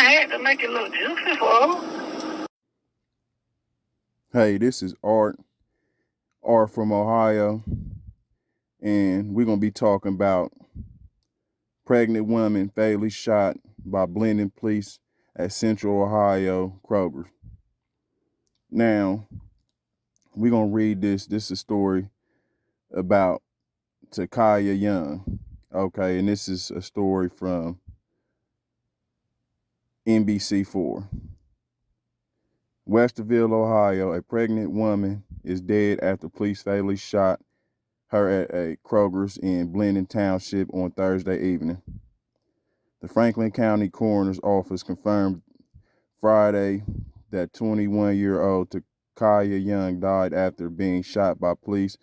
had to make it look juicy for him. Hey, this is Art from Ohio, and we're going to be talking about pregnant woman fatally shot by blending police at Central Ohio Kroger. Now, we're going to read this. This is a story about Takiya Young. Okay, and this is a story from NBC4. Westerville, Ohio, a pregnant woman is dead after police fatally shot her at a Kroger's in Blendon Township on Thursday evening. The Franklin County Coroner's Office confirmed Friday that 21-year-old Takiya Young died after being shot by police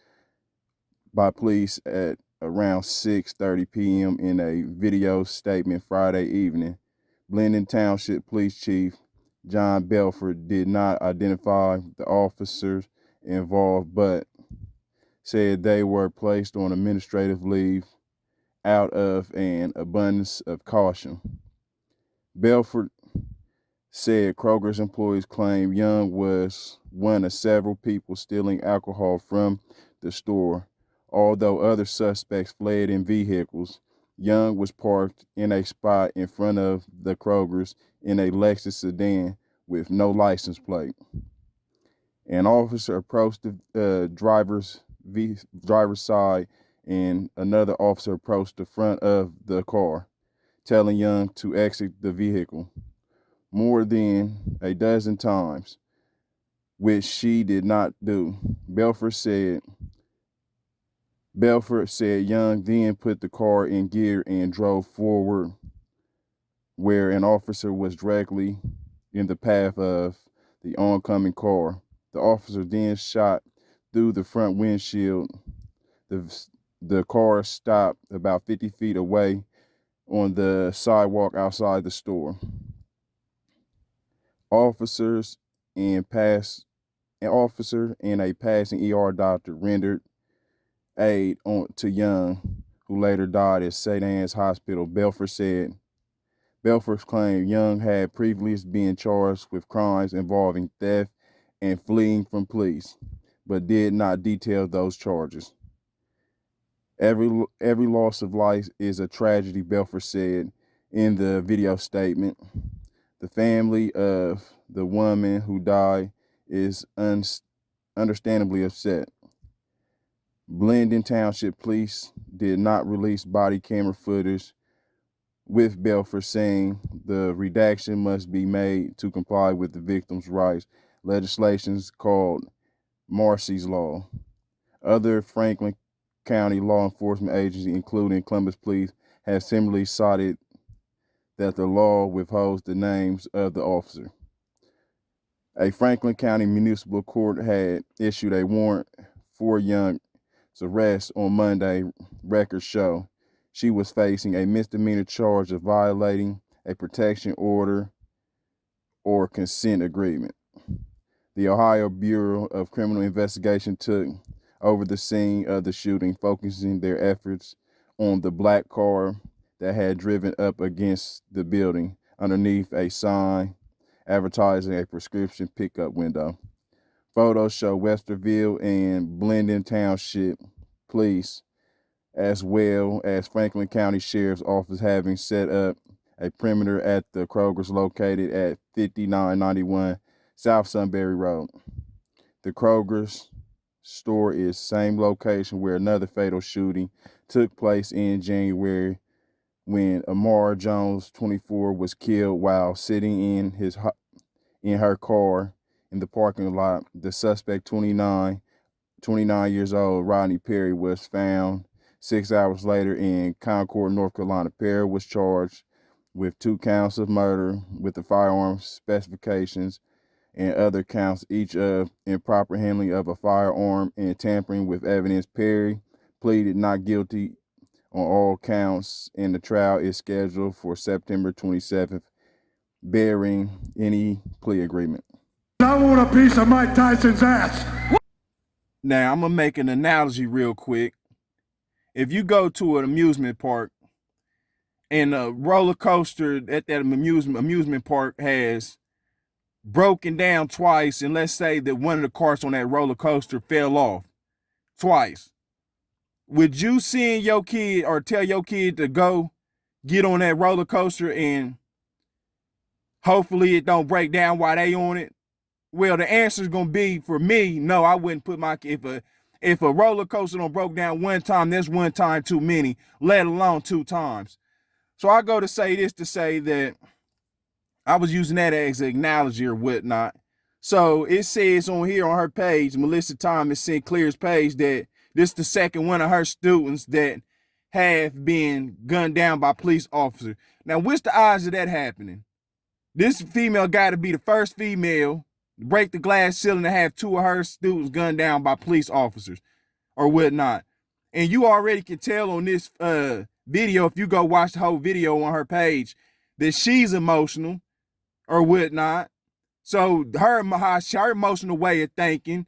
at around 6:30 p.m. in a video statement Friday evening. Blendon Township Police Chief John Belford did not identify the officers involved, but said they were placed on administrative leave out of an abundance of caution. Belford said Kroger's employees claim Young was one of several people stealing alcohol from the store. Although other suspects fled in vehicles, Young was parked in a spot in front of the Kroger's in a Lexus sedan with no license plate. An officer approached the driver's side, and another officer approached the front of the car, telling Young to exit the vehicle more than a dozen times, which she did not do. Belford said Young then put the car in gear and drove forward, where an officer was directly in the path of the oncoming car. The officer then shot through the front windshield. The car stopped about 50 feet away on the sidewalk outside the store. Officers and a passing ER doctor rendered aid to Young, who later died at St. Anne's Hospital. Belford claimed Young had previously been charged with crimes involving theft and fleeing from police, but did not detail those charges. Every loss of life is a tragedy, Belford said in the video statement. The family of the woman who died is understandably upset. Blendon Township Police did not release body camera footage, with Belford saying the redaction must be made to comply with the victims' rights legislations called Marsy's Law. Other Franklin County law enforcement agencies, including Columbus Police, have similarly cited that the law withholds the names of the officer. A Franklin County municipal court had issued a warrant for Young's arrest on Monday. Records show she was facing a misdemeanor charge of violating a protection order or consent agreement. The Ohio Bureau of Criminal Investigation took over the scene of the shooting, focusing their efforts on the black car that had driven up against the building underneath a sign advertising a prescription pickup window. Photos show Westerville and Blendon Township Police, as well as Franklin County Sheriff's Office, having set up a perimeter at the Kroger's located at 5991 South Sunbury Road. The Kroger's store is same location where another fatal shooting took place in January, when Amara Jones, 24, was killed while sitting in her car in the parking lot. The suspect, 29 years old, Rodney Perry, was found 6 hours later in Concord, North Carolina. Perry was charged with 2 counts of murder with the firearm specifications and other counts, each of improper handling of a firearm and tampering with evidence. Perry pleaded not guilty on all counts, and the trial is scheduled for September 27th, bearing any plea agreement. I want a piece of Mike Tyson's ass. Now, I'm going to make an analogy real quick. If you go to an amusement park and a roller coaster at that amusement park has broken down twice, and let's say that one of the carts on that roller coaster fell off twice, would you send your kid or tell your kid to go get on that roller coaster and hopefully it don't break down while they on it? Well, the answer is gonna be, for me, no. I wouldn't put my, if a roller coaster don't broke down one time, that's one time too many, let alone 2 times. So I go to say this to say that I was using that as an analogy or whatnot. So it says on here on her page, Melissa Thomas Sinclair's page, that this is the second one of her students that have been gunned down by police officers. Now, what's the odds of that happening? This female got to be the first female to break the glass ceiling to have 2 of her students gunned down by police officers or whatnot. And you already can tell on this video, if you go watch the whole video on her page, that she's emotional or whatnot. So her emotional way of thinking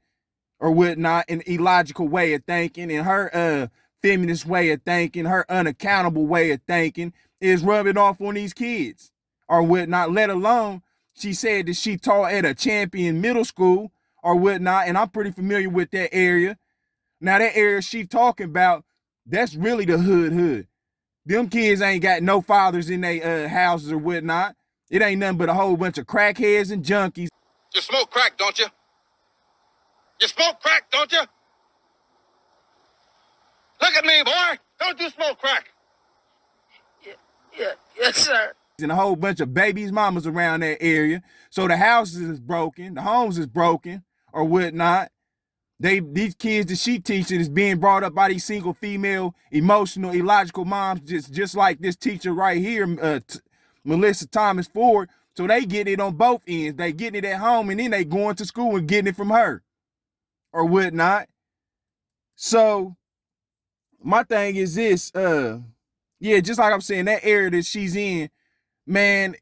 or whatnot, an illogical way of thinking, and her feminist way of thinking, her unaccountable way of thinking is rubbing off on these kids or whatnot, let alone she said that she taught at a Champion middle school or whatnot, and I'm pretty familiar with that area. Now, that area she talking about, that's really the hood. Them kids ain't got no fathers in their houses or whatnot. It ain't nothing but a whole bunch of crackheads and junkies. You smoke crack, don't you? You smoke crack, don't you? Look at me, boy. Don't you smoke crack? Yes, sir. And a whole bunch of babies' mamas around that area. So the houses is broken, the homes is broken or whatnot. These kids that she teaching is being brought up by these single female, emotional, illogical moms, just like this teacher right here, Melissa Thomas Ford. So they get it on both ends. They getting it at home, and then they going to school and getting it from her or whatnot. So my thing is this, yeah, just like I'm saying, that area that she's in, man,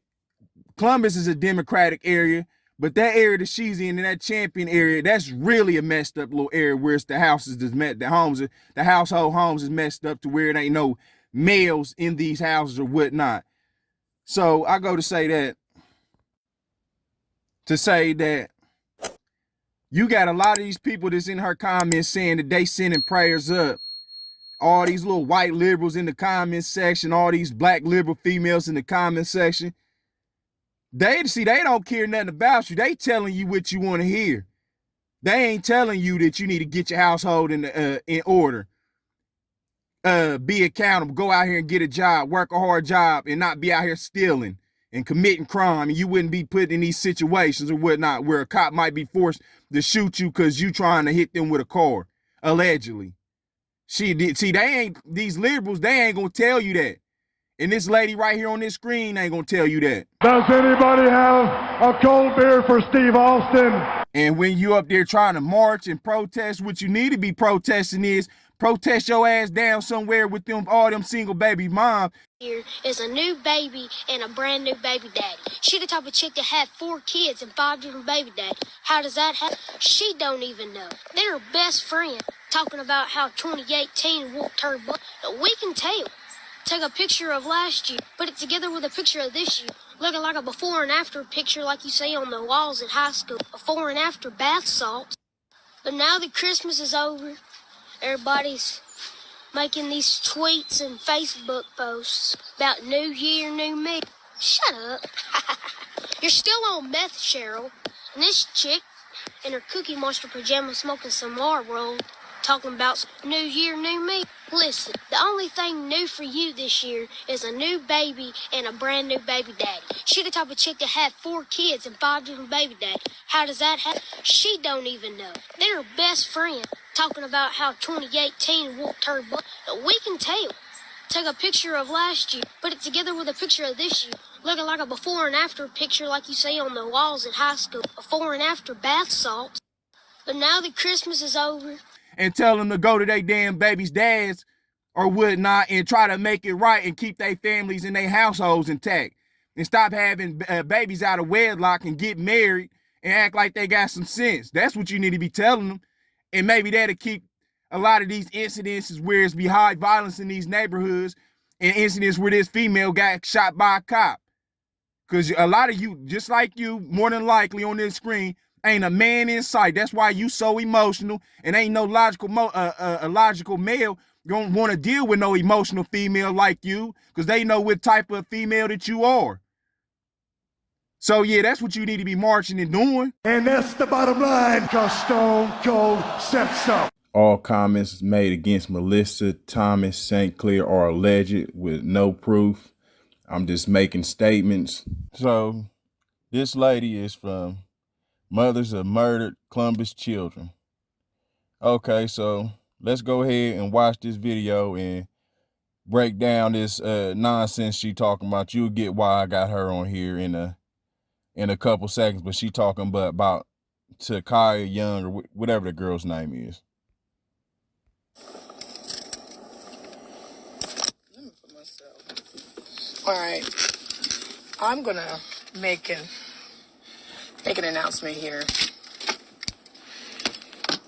Columbus is a Democratic area, but that area that she's in that Champion area, that's really a messed up little area where it's the houses that's met, the household homes is messed up to where it ain't no males in these houses or whatnot. So I go to say that you got a lot of these people that's in her comments saying that they sending prayers up. All these little white liberals in the comment section, all these black liberal females in the comment section. They don't care nothing about you. They telling you what you want to hear. They ain't telling you that you need to get your household in order. Be accountable. Go out here and get a job. Work a hard job and not be out here stealing and committing crime. And you wouldn't be put in these situations or whatnot where a cop might be forced to shoot you because you trying to hit them with a car, allegedly. These liberals, they ain't gonna tell you that. And this lady right here on this screen ain't gonna tell you that. Does anybody have a cold beer for Steve Austin? And when you up there trying to march and protest, what you need to be protesting is protest your ass down somewhere with all them single baby moms. Here is a new baby and a brand new baby daddy. She the type of chick that had 4 kids and 5 different baby daddies. How does that happen? She don't even know. They're best friends talking about how 2018 whooped her butt. We can tell. Take a picture of last year, put it together with a picture of this year, looking like a before and after picture like you see on the walls in high school. Before and after bath salts. But now that Christmas is over, everybody's making these tweets and Facebook posts about New Year, New Me. Shut up. You're still on meth, Cheryl. And this chick in her Cookie Monster pajamas smoking some Marlboro talking about New Year, New Me. Listen, the only thing new for you this year is a new baby and a brand new baby daddy. She the type of chick that had 4 kids and 5 different baby daddies. How does that happen? She don't even know. They're best friends talking about how 2018 whooped her butt. We can tell. Take a picture of last year, put it together with a picture of this year, looking like a before and after picture like you see on the walls in high school. Before and after bath salts. But now that Christmas is over, and tell them to go to their damn baby's dads or whatnot and try to make it right and keep their families and their households intact and stop having babies out of wedlock and get married and act like they got some sense. That's what you need to be telling them. And maybe that'll keep a lot of these incidences where it's be high violence in these neighborhoods in incidents where this female got shot by a cop. Because a lot of you, just like you, more than likely on this screen, ain't a man in sight. That's why you so emotional, and ain't no logical male gonna want to deal with no emotional female like you, because they know what type of female that you are. So yeah, that's what you need to be marching and doing. And that's the bottom line, because Stone Cold said so. All comments made against Melissa Thomas St. Clair are alleged with no proof. I'm just making statements. So this lady is from Mothers of Murdered Columbus Children. Okay, so let's go ahead and watch this video and break down this nonsense she talking about. You'll get why I got her on here in a couple seconds, but she talking about Takiya Young or whatever the girl's name is. Let me put myself. All right, I'm gonna make an announcement here,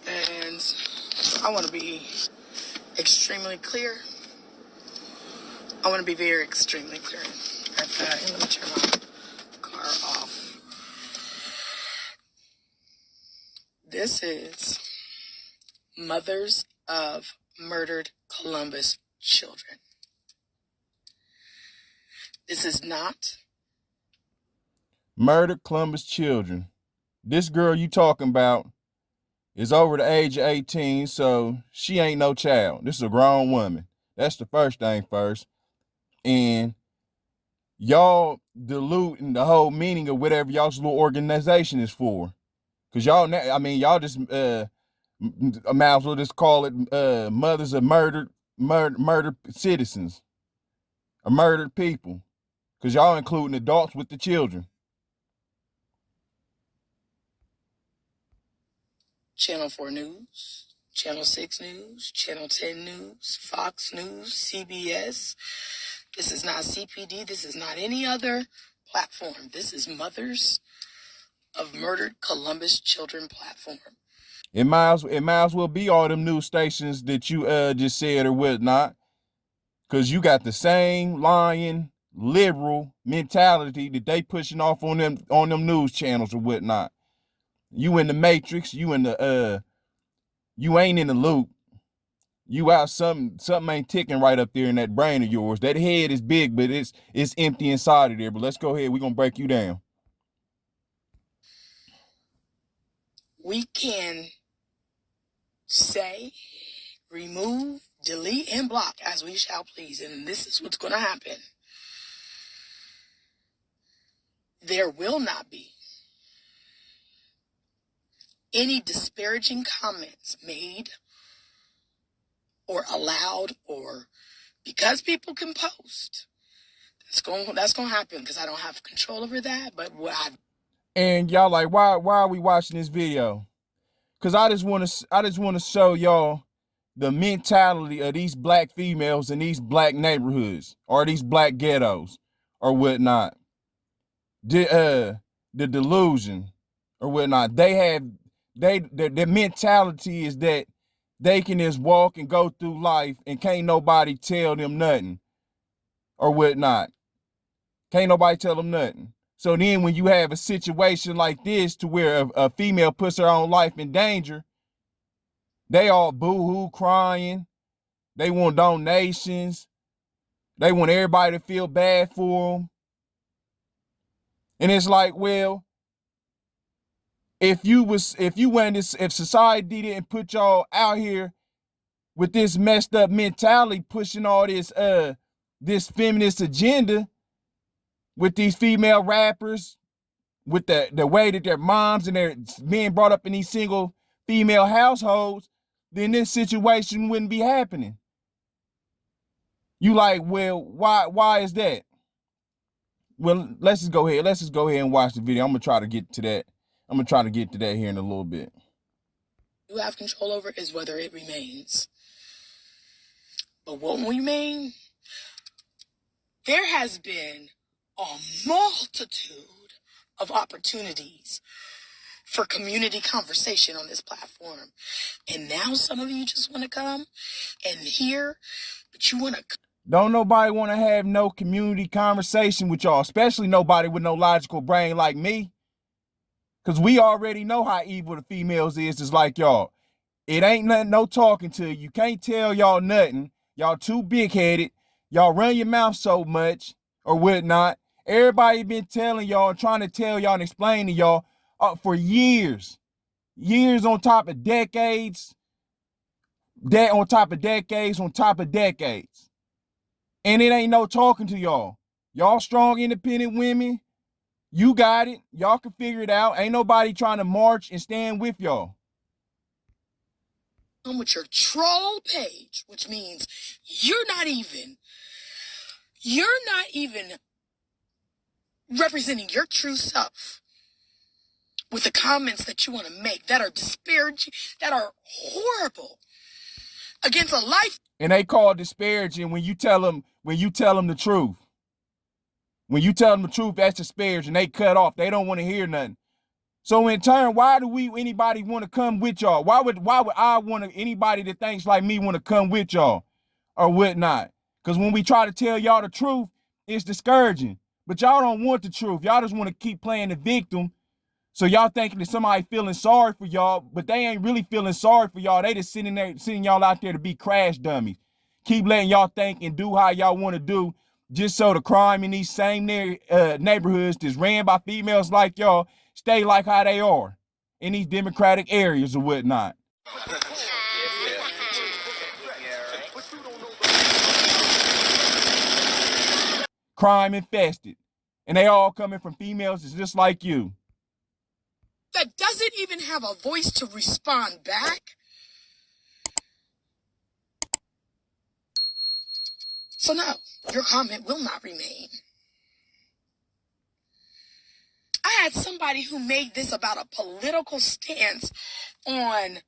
and I want to be extremely clear. I want to be very extremely clear. Let me turn my car off. This is Mothers of Murdered Columbus Children. This is not Murdered Columbus Children. This girl you talking about is over the age of 18, so she ain't no child. This is a grown woman. That's the first thing first. And y'all diluting the whole meaning of whatever y'all's little organization is for. Because y'all just might as well just call it Mothers of Murdered Citizens, or Murdered People. Because y'all including adults with the children. Channel 4 News, Channel 6 News, Channel 10 News, Fox News, CBS. This is not CPD. This is not any other platform. This is Mothers of Murdered Columbus Children platform. It might as well be all them news stations that you just said or whatnot. Because you got the same lying liberal mentality that they pushing off on them news channels or whatnot. You in the matrix, you ain't in the loop. You out, something ain't ticking right up there in that brain of yours. That head is big, but it's empty inside of there. But let's go ahead. We're gonna break you down. We can say, remove, delete, and block as we shall please. And this is what's going to happen. There will not be any disparaging comments made or allowed, or because people can post. That's going to happen because I don't have control over that. But And y'all like, why are we watching this video? Because I just want to show y'all the mentality of these black females in these black neighborhoods or these black ghettos or whatnot. The delusion or whatnot. Their mentality is that they can just walk and go through life and can't nobody tell them nothing or whatnot. Can't nobody tell them nothing. So then when you have a situation like this to where a female puts her own life in danger, they all boo-hoo crying. They want donations. They want everybody to feel bad for them. And it's like, well, if society didn't put y'all out here with this messed up mentality, pushing all this feminist agenda with these female rappers, with the way that their moms and their being brought up in these single female households, then this situation wouldn't be happening. You like, well, why is that? Well, let's just go ahead and watch the video. I'm gonna try to get to that. Here in a little bit. you have control over is whether it remains. But what remain? There has been a multitude of opportunities for community conversation on this platform. And now some of you just want to come and hear, but you want to. Don't nobody want to have no community conversation with y'all, especially nobody with no logical brain like me. Because we already know how evil the females is like y'all. It ain't nothing, no talking to you. You can't tell y'all nothing. Y'all too big-headed. Y'all run your mouth so much or whatnot. Everybody been telling y'all, trying to tell y'all and explain to y'all for years. Years on top of decades. On top of decades on top of decades. And it ain't no talking to y'all. Y'all strong, independent women. You got it. Y'all can figure it out. Ain't nobody trying to march and stand with y'all. With your troll page, which means you're not even representing your true self with the comments that you want to make that are disparaging, that are horrible against a life. And they call disparaging when you tell them the truth. When you tell them the truth, that's disparaging. They cut off. They don't want to hear nothing. So in turn, why do anybody want to come with y'all? Why would I want anybody that thinks like me want to come with y'all or whatnot? Because when we try to tell y'all the truth, it's discouraging. But y'all don't want the truth. Y'all just want to keep playing the victim. So y'all thinking that somebody feeling sorry for y'all, but they ain't really feeling sorry for y'all. They just sitting y'all out there to be crash dummies. Keep letting y'all think and do how y'all want to do, just so the crime in these same neighborhoods that's ran by females like y'all stay like how they are in these democratic areas or whatnot. Crime infested. And they all coming from females that's just like you. That doesn't even have a voice to respond back. So no, your comment will not remain. I had somebody who made this about a political stance on,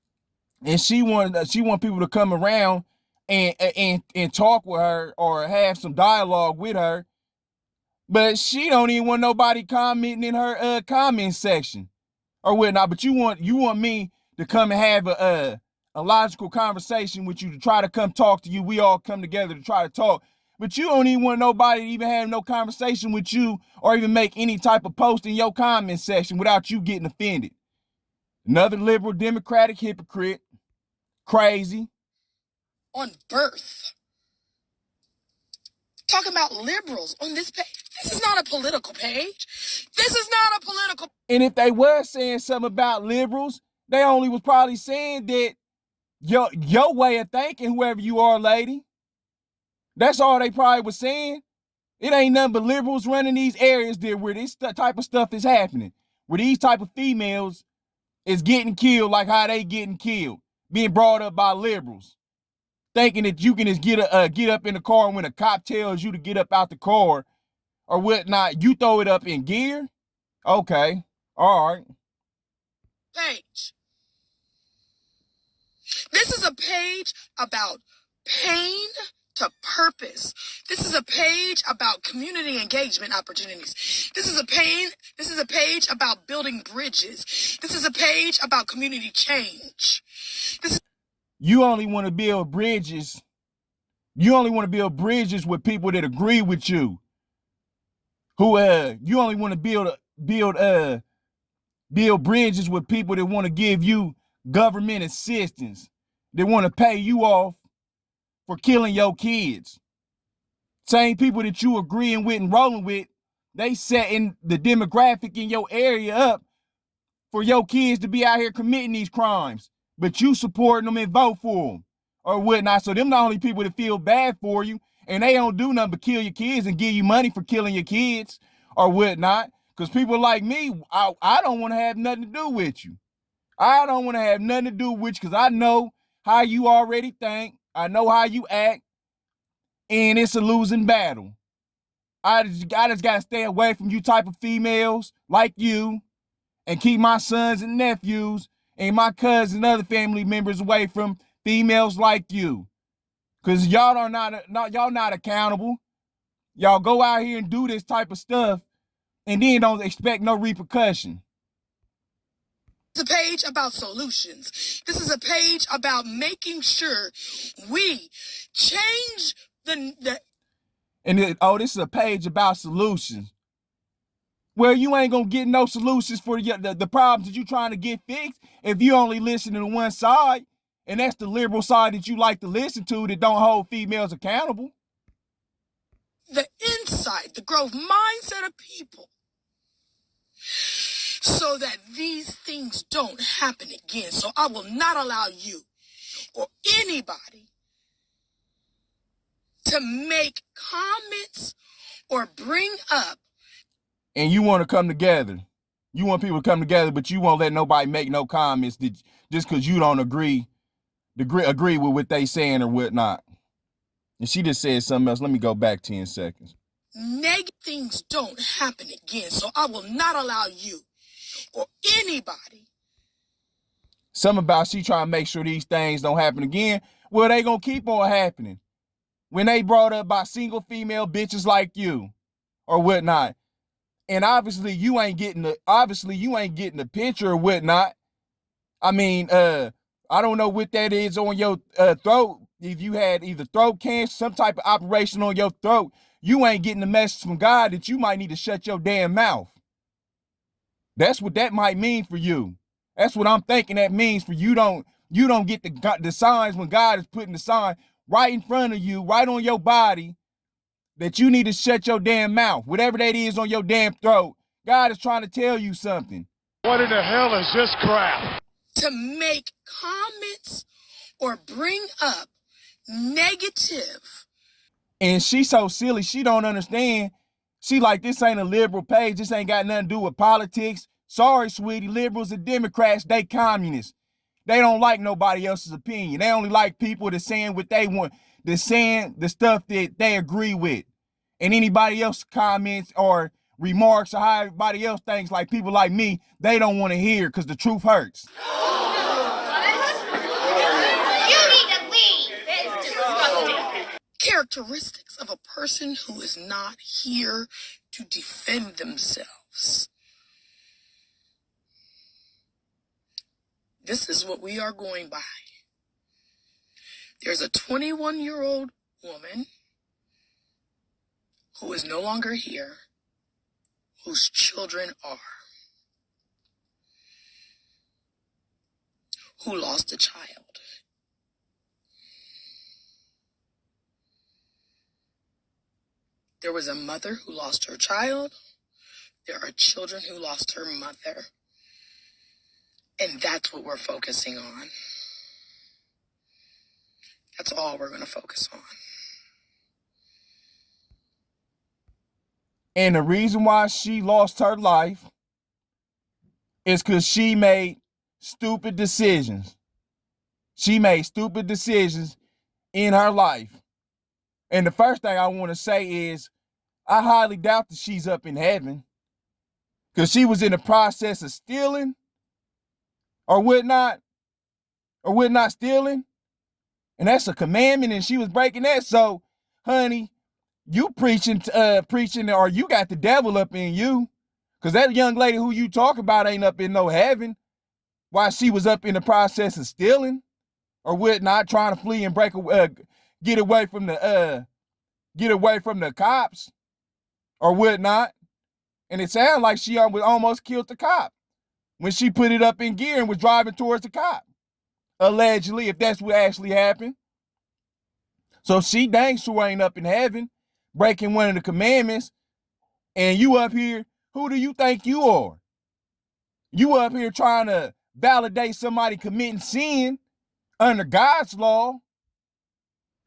and she want people to come around and talk with her or have some dialogue with her, but she don't even want nobody commenting in her comment section or whatnot. But you want me to come and have a logical conversation with you, to try to come talk to you. We all come together to try to talk. But you don't even want nobody to even have no conversation with you or even make any type of post in your comment section without you getting offended. Another liberal Democratic hypocrite. Crazy. on birth. Talking about liberals on this page. This is not a political page. This is not a political. And if they were saying something about liberals, they only was probably saying that your way of thinking, whoever you are, lady. That's all they probably was saying. It ain't nothing but liberals running these areas there where this type of stuff is happening. Where these type of females is getting killed like how they getting killed. Being brought up by liberals. Thinking that you can just get up in the car, and when a cop tells you to get up out the car or whatnot, you throw it up in gear? Okay. All right. Page. This is a page about pain to purpose. This is a page about community engagement opportunities. This is a page about building bridges. This is a page about community change. You only want to build bridges. You only want to build bridges with people that agree with you. You only want to build bridges with people that want to give you government assistance. They want to pay you off for killing your kids. Same people that you agreeing with and rolling with, they setting the demographic in your area up for your kids to be out here committing these crimes, but you supporting them and vote for them or whatnot. So them the only people that feel bad for you, and they don't do nothing but kill your kids and give you money for killing your kids or whatnot. Because people like me, I don't want to have nothing to do with you. I don't want to have nothing to do with you because I know how you already think. I know how you act, and it's a losing battle. I just got to stay away from you type of females like you and keep my sons and nephews and my cousins and other family members away from females like you. Because y'all not accountable. Y'all go out here and do this type of stuff and then don't expect no repercussion. This is a page about solutions. This is a page about making sure we change This is a page about solutions. Well, you ain't gonna get no solutions for the problems that you trying to get fixed if you only listen to one side, and that's the liberal side that you like to listen to that don't hold females accountable. The insight, the growth mindset of people, so that these things don't happen again. So I will not allow you or anybody to make comments or bring up. And you want to come together. You want people to come together, but you won't let nobody make no comments just because you don't agree with what they saying or whatnot. And she just said something else. Let me go back 10 seconds. Negative things don't happen again. So I will not allow you or anybody. Something about she trying to make sure these things don't happen again. Well, they gonna keep on happening. When they brought up by single female bitches like you or whatnot. And obviously you ain't getting the picture or whatnot. I mean, I don't know what that is on your throat. If you had either throat cancer, some type of operation on your throat, you ain't getting the message from God that you might need to shut your damn mouth. That's what that might mean for you. That's what I'm thinking that means for you. You don't get the signs when God is putting the sign right in front of you, right on your body, that you need to shut your damn mouth. Whatever that is on your damn throat, God is trying to tell you something. What in the hell is this crap? To make comments or bring up negative. And she so silly, she don't understand. She like, this ain't a liberal page. This ain't got nothing to do with politics. Sorry, sweetie, liberals and Democrats, they communists. They don't like nobody else's opinion. They only like people that's saying what they want, that's saying the stuff that they agree with. And anybody else comments or remarks or how everybody else thinks, like people like me, they don't want to hear because the truth hurts. You need to leave. That's disgusting. Characteristics of a person who is not here to defend themselves. This is what we are going by. There's a 21-year-old woman who is no longer here, whose children are, who lost a child. There was a mother who lost her child. There are children who lost her mother. And that's what we're focusing on. That's all we're going to focus on. And the reason why she lost her life is because she made stupid decisions. She made stupid decisions in her life. And the first thing I want to say is, I highly doubt that she's up in heaven, because she was in the process of stealing or whatnot stealing. And that's a commandment, and she was breaking that. So, honey, you preaching, or you got the devil up in you, because that young lady who you talk about ain't up in no heaven while she was up in the process of stealing or whatnot, trying to flee and get away from the cops or whatnot. And it sounded like she almost killed the cop when she put it up in gear and was driving towards the cop, allegedly, if that's what actually happened. So she dang sure ain't up in heaven, breaking one of the commandments. And you up here, who do you think you are? You up here trying to validate somebody committing sin under God's law,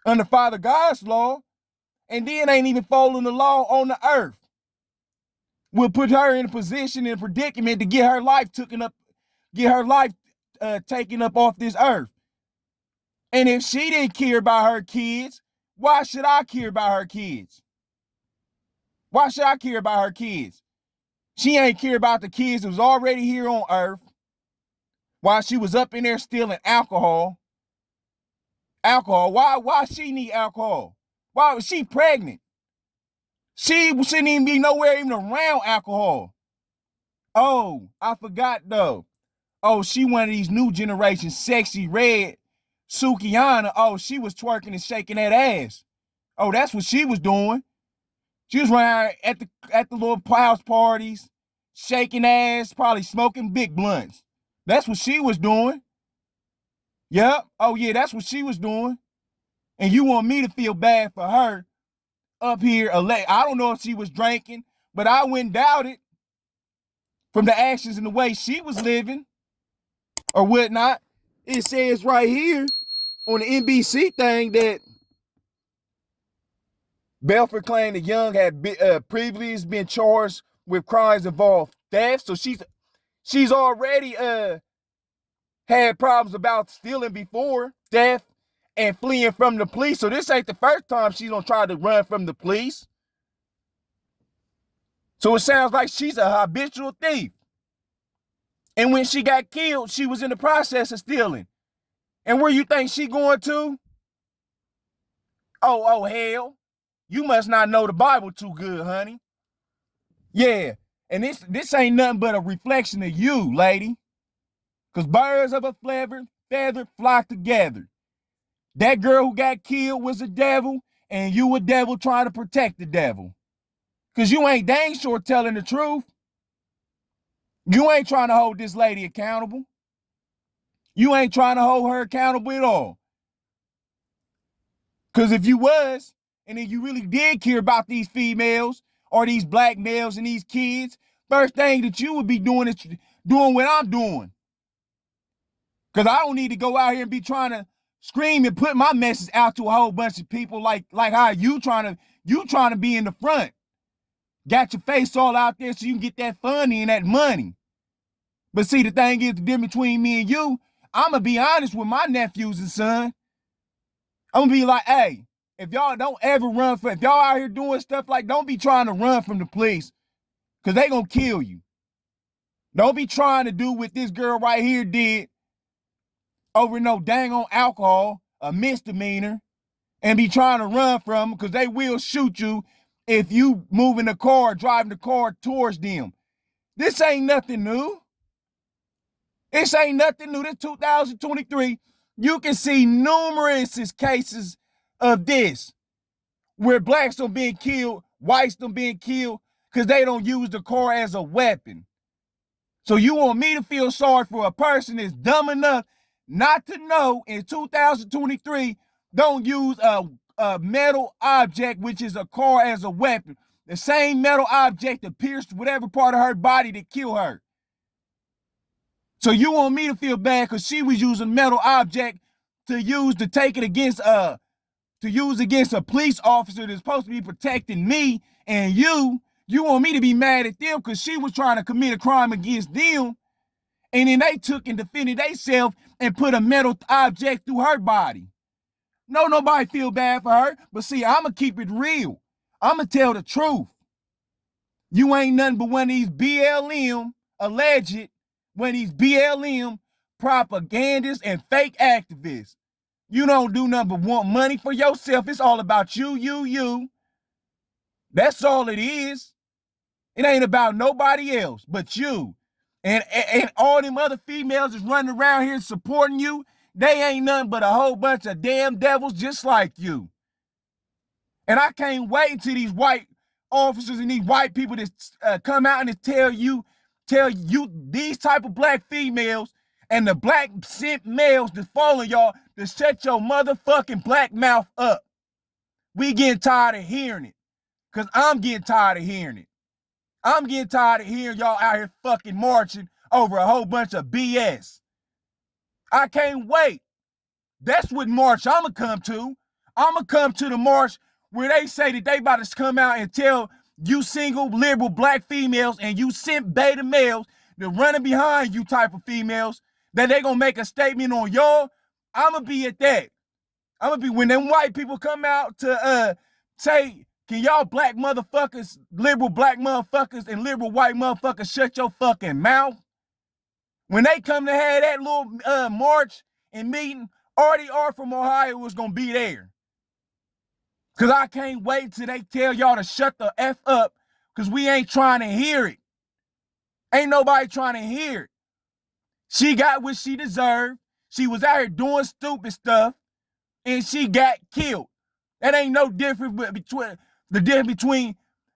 under Father God's law, and then ain't even following the law on the earth. Will put her in a position, in a predicament to get her life taken up off this earth. And if she didn't care about her kids, why should I care about her kids? Why should I care about her kids? She ain't care about the kids that was already here on earth while she was up in there stealing alcohol. Why she need alcohol? Why was she pregnant? She shouldn't even be nowhere even around alcohol. Oh, I forgot though. Oh, she one of these new generation sexy red Sukiana. Oh, she was twerking and shaking that ass Oh, that's what she was doing. She was running at the little house parties, shaking ass, probably smoking big blunts. That's what she was doing. Yep. Oh yeah, that's what she was doing. And you want me to feel bad for her up here? I don't know if she was drinking, but I wouldn't doubt it from the actions and the way she was living or whatnot. It says right here on the NBC thing that Belford claimed that Young had previously been charged with crimes involving theft. So she's already had problems about stealing before, theft, and fleeing from the police. So this ain't the first time she's gonna try to run from the police. So it sounds like she's a habitual thief. And when she got killed, she was in the process of stealing. And where you think she going to? Oh, hell. You must not know the Bible too good, honey. Yeah. And this ain't nothing but a reflection of you, lady. Because birds of a feather flock together. That girl who got killed was a devil, and you a devil trying to protect the devil. Because you ain't dang sure telling the truth. You ain't trying to hold this lady accountable. You ain't trying to hold her accountable at all. Because if you was, and then you really did care about these females or these black males and these kids, first thing that you would be doing is doing what I'm doing. Because I don't need to go out here and be trying to scream and put my message out to a whole bunch of people like how you trying to be in the front. Got your face all out there so you can get that funny and that money. But see, the thing is, the difference between me and you, I'm going to be honest with my nephews and son. I'm going to be like, hey, if y'all don't ever if y'all out here doing stuff like, don't be trying to run from the police because they going to kill you. Don't be trying to do what this girl right here did over no dang on alcohol, a misdemeanor, and be trying to run from them because they will shoot you if you moving the car, driving the car towards them. This ain't nothing new. This ain't nothing new. This 2023. You can see numerous cases of this where blacks are being killed, whites are being killed because they don't use the car as a weapon. So you want me to feel sorry for a person that's dumb enough not to know in 2023 don't use a metal object, which is a car, as a weapon. The same metal object that pierced whatever part of her body to kill her. So you want me to feel bad because she was using metal object to use to take it against to use against a police officer that's supposed to be protecting me and you. You want me to be mad at them because she was trying to commit a crime against them, and then they took and defended themselves and put a metal object through her body. No, nobody feel bad for her, but see, I'ma keep it real. I'ma tell the truth. You ain't nothing but one of these BLM alleged, one of these BLM propagandists and fake activists. You don't do nothing but want money for yourself. It's all about you. That's all it is. It ain't about nobody else but you. And all them other females that's running around here supporting you, they ain't nothing but a whole bunch of damn devils just like you. And I can't wait until these white officers and these white people that come out and tell you these type of black females and the black simp males that follow y'all to shut your motherfucking black mouth up. We getting tired of hearing it. Because I'm getting tired of hearing it. I'm getting tired of hearing y'all out here fucking marching over a whole bunch of BS. I can't wait. That's what march I'ma come to. I'ma come to the march where they say that they about to come out and tell you single, liberal, black females and you simp beta males that running behind you type of females that they gonna make a statement on y'all. I'ma be at that. I'ma be when them white people come out to say, can y'all black motherfuckers, liberal black motherfuckers and liberal white motherfuckers shut your fucking mouth? When they come to have that little march and meeting, Artie R from Ohio was gonna be there. Cause I can't wait till they tell y'all to shut the F up, cause we ain't trying to hear it. Ain't nobody trying to hear it. She got what she deserved. She was out here doing stupid stuff, and she got killed. That ain't no difference between the difference between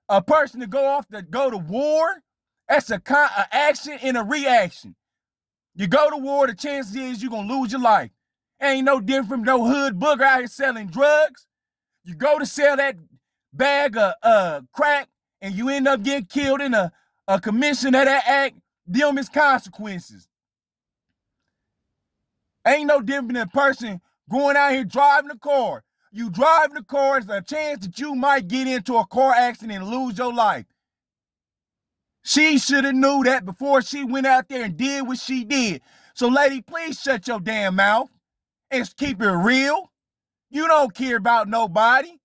a person to go to war. That's a action and a reaction. You go to war, the chances is you're gonna lose your life. Ain't no different from no hood booger out here selling drugs. You go to sell that bag of crack and you end up getting killed in a commission of that act, them is consequences. Ain't no different than a person going out here driving a car. You driving the car, there's a chance that you might get into a car accident and lose your life. She should have knew that before she went out there and did what she did. So, lady, please shut your damn mouth and keep it real. You don't care about nobody.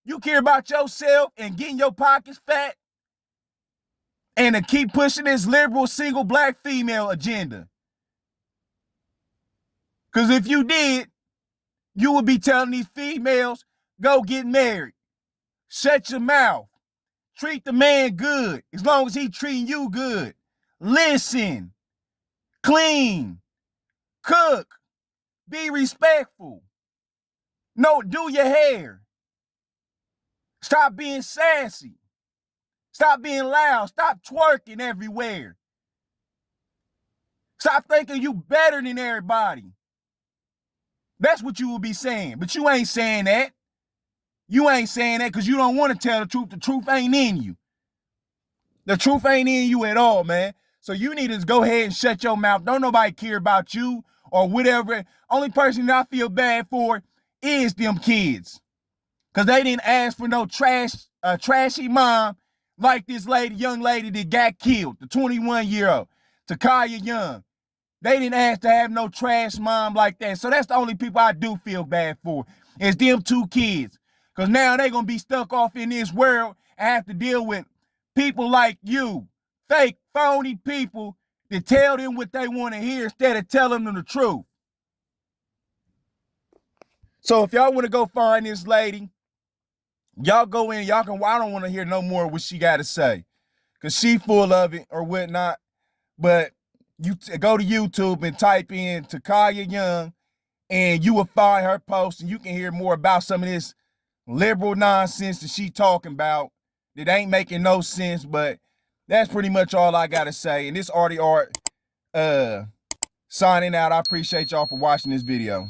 You care about yourself and getting your pockets fat and to keep pushing this liberal single black female agenda. Because if you did, you would be telling these females, go get married. Shut your mouth. Treat the man good as long as he treating you good. Listen. Clean. Cook. Be respectful. No, do your hair. Stop being sassy. Stop being loud. Stop twerking everywhere. Stop thinking you better than everybody. That's what you will be saying. But you ain't saying that. You ain't saying that because you don't want to tell the truth. The truth ain't in you. The truth ain't in you at all, man. So you need to go ahead and shut your mouth. Don't nobody care about you or whatever. Only person that I feel bad for is them kids. Because they didn't ask for no trashy mom like this young lady that got killed, the 21-year-old, Takiya Young. They didn't ask to have no trash mom like that. So that's the only people I do feel bad for, is them two kids. Because now they're going to be stuck off in this world and have to deal with people like you, fake, phony people that tell them what they want to hear instead of telling them the truth. So if y'all want to go find this lady, y'all go in, I don't want to hear no more what she got to say. Because she full of it or whatnot. But you go to YouTube and type in Takiya Young, and you will find her post, and you can hear more about some of this liberal nonsense that she talking about that ain't making no sense. But that's pretty much all I got to say. And this Artie Art signing out. I appreciate y'all for watching this video.